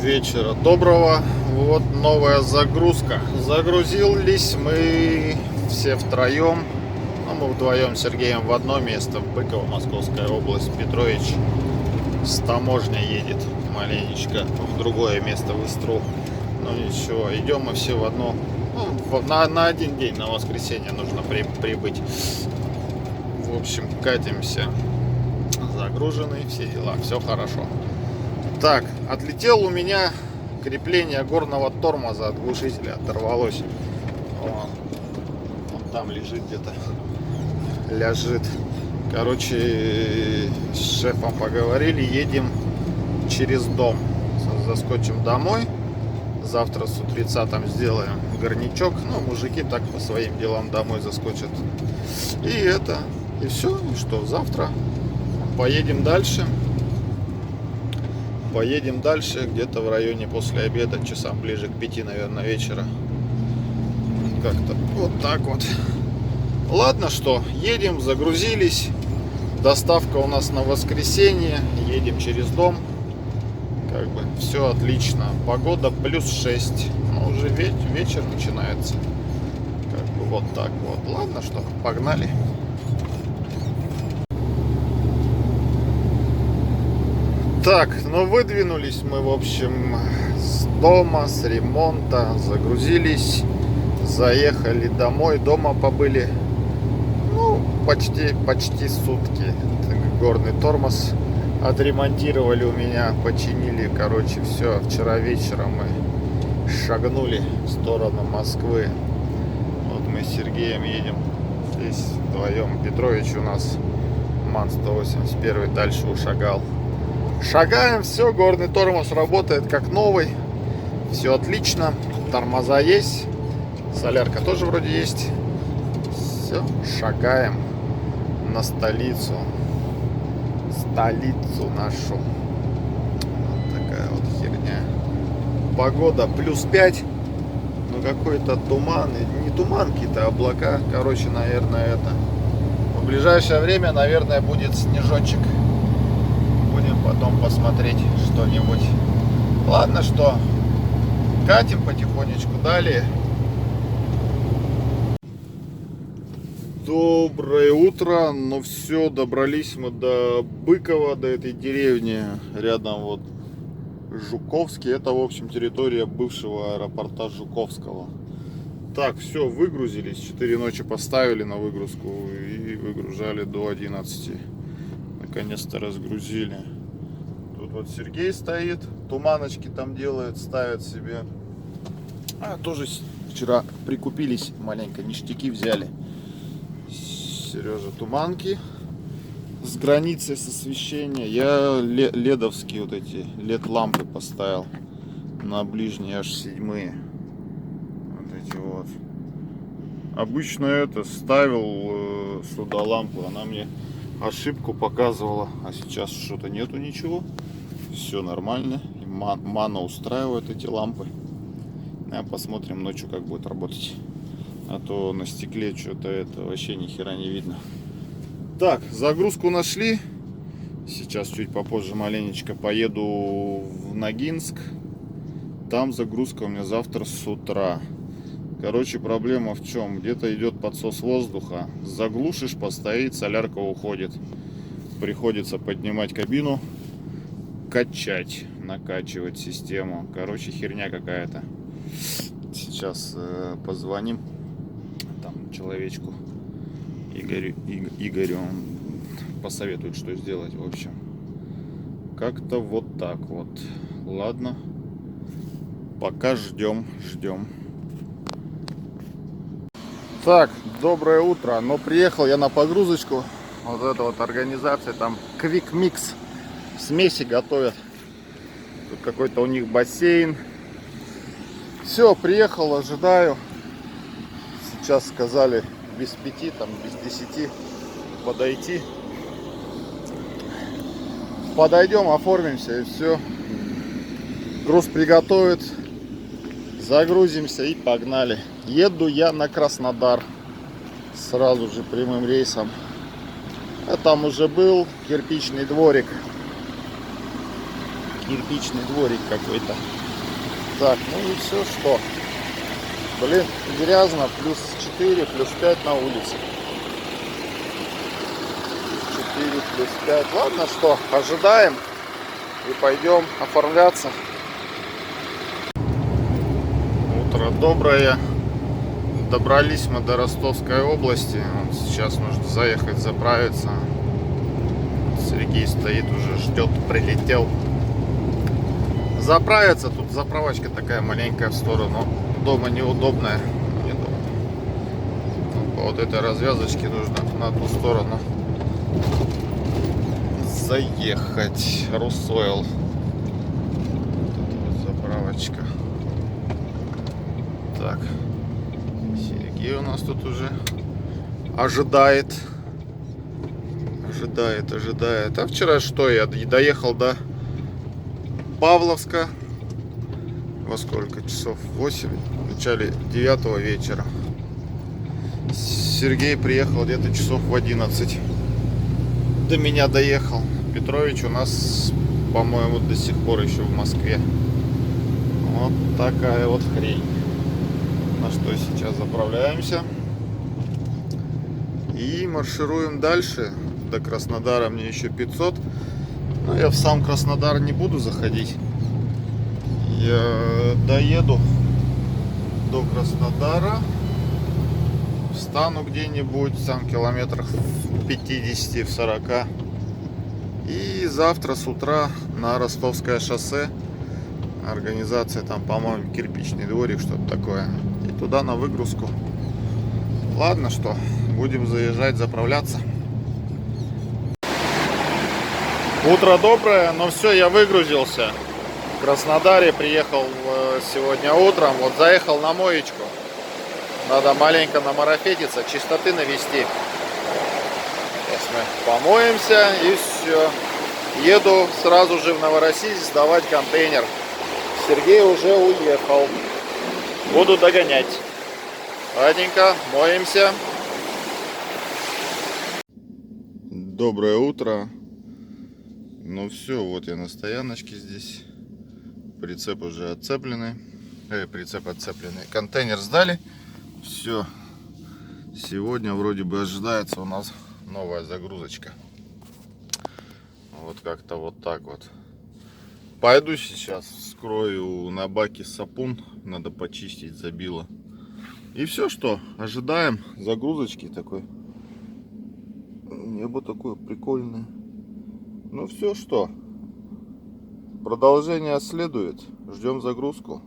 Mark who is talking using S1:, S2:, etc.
S1: Вечера доброго. Вот новая загрузка. Загрузились мы все втроем. Ну, мы вдвоем с Сергеем в одно место, в Быково, Московская область. Петрович с таможни едет маленечко в другое место, в Истру. Ну ничего, идем мы все в одно. Ну, на один день, на воскресенье нужно прибыть. В общем, катимся. Загружены, все дела, все хорошо. Так, отлетел у меня крепление горного тормоза от глушителя, оторвалось. Он там лежит где-то. Ляжет. Короче, с шефом поговорили, едем через дом. Заскочим домой. Завтра с утреца там сделаем горнячок. Ну, мужики так по своим делам домой заскочат. И все. И что, завтра поедем дальше. Поедем дальше, где-то в районе после обеда, часам ближе к 5, наверное, вечера. Как-то вот так вот. Ладно, что, едем, загрузились. Доставка у нас на воскресенье. Едем через дом. Как бы все отлично. Погода +6. Ну, уже вечер начинается. Как бы вот так вот. Ладно, что, погнали. Так, ну выдвинулись мы, в общем, с дома, с ремонта, загрузились, заехали домой, дома побыли, ну, почти сутки. Горный тормоз отремонтировали у меня, починили, короче, все. Вчера вечером мы шагнули в сторону Москвы. Вот мы с Сергеем едем здесь вдвоем. Петрович у нас МАН-181 дальше ушагал. Шагаем, все, горный тормоз работает как новый. Все отлично. Тормоза есть. Солярка тоже вроде есть. Все, шагаем на столицу. Столицу нашу. Вот такая вот херня. Погода +5. Ну какой-то туман. Не туман, какие-то облака. Короче, наверное, это. В ближайшее время, наверное, будет снежочек. Потом посмотреть что-нибудь. Ладно, что, катим потихонечку далее. Доброе утро. Ну все, добрались мы до Быкова, до этой деревни. Рядом вот Жуковский. Это, в общем, территория бывшего аэропорта Жуковского. Так, все, выгрузились. 4 ночи поставили на выгрузку и выгружали до 11. Наконец-то разгрузили. Тут вот Сергей стоит, туманочки там делает, ставит себе. Тоже вчера прикупились маленько, ништяки взяли. Сережа туманки с границей с освещения. Я ледовские вот эти LED-лампы поставил на ближние аж 7-е. Вот эти вот. Обычно это ставил сюда лампу, она мне ошибку показывала, а сейчас что-то нету ничего. Все нормально. Мана устраивает эти лампы. Посмотрим ночью, как будет работать. А то на стекле что-то это вообще ни хера не видно. Так, загрузку нашли. Сейчас чуть попозже маленечко поеду в Ногинск. Там загрузка у меня завтра с утра. Короче, проблема в чем? Где-то идет подсос воздуха. Заглушишь, постоит, солярка уходит. Приходится поднимать кабину, качать, накачивать систему. Короче, херня какая-то. Сейчас позвоним там человечку Игорю, он посоветует, что сделать. В общем, как-то вот так вот. Ладно, пока ждем. Так, доброе утро. Но приехал я на погрузочку. Вот эта вот организация, там Quick Mix, смеси готовят. Тут какой-то у них бассейн. Все, приехал, ожидаю. Сейчас сказали без 5, там без 10 подойти. Подойдем, оформимся и все. Груз приготовят. Загрузимся и погнали. Еду я на Краснодар. Сразу же прямым рейсом. А там уже был кирпичный дворик. Кирпичный дворик какой-то. Так, ну и все, что. Блин, грязно, плюс 4, плюс 5 на улице. 4, плюс 5. Ладно, что, ожидаем и пойдем оформляться. Утро доброе. Добрались мы до Ростовской области. Сейчас нужно заехать заправиться. Сергей стоит уже, ждет, прилетел. Заправиться, тут заправочка такая маленькая в сторону. Дома неудобная. По вот этой развязочке нужно на ту сторону заехать. Русойл. Вот заправочка. Так. Сергей у нас тут уже ожидает. Ожидает. А вчера что? Я доехал до Павловска. Во сколько часов? 8. В начале 9 вечера. Сергей приехал где-то часов в 11. До меня доехал. Петрович у нас, по-моему, до сих пор еще в Москве. Вот такая вот хрень. На что сейчас заправляемся. И маршируем дальше. До Краснодара мне еще 500. Но я в сам Краснодар не буду заходить. Я доеду до Краснодара. Встану где-нибудь там километрах в 50, в 40. И завтра с утра на Ростовское шоссе. Организация там, по-моему, кирпичный дворик, что-то такое. И туда на выгрузку. Ладно, что, будем заезжать, заправляться. Утро доброе, но все, я выгрузился. В Краснодаре приехал сегодня утром. Вот заехал на моечку. Надо маленько намарафетиться, чистоты навести. Сейчас мы помоемся и все. Еду сразу же в Новороссийск сдавать контейнер. Сергей уже уехал. Буду догонять. Ладненько, моемся. Доброе утро. Ну все, вот я на стояночке здесь. Прицеп уже отцепленный. Прицеп отцепленный. Контейнер сдали. Все. Сегодня вроде бы ожидается у нас новая загрузочка. Вот как-то вот так вот. Пойду сейчас вскрою на баке сапун. Надо почистить, забило. И все, что ожидаем загрузочки такой. Небо такое прикольное. Ну все, что продолжение следует. Ждем загрузку.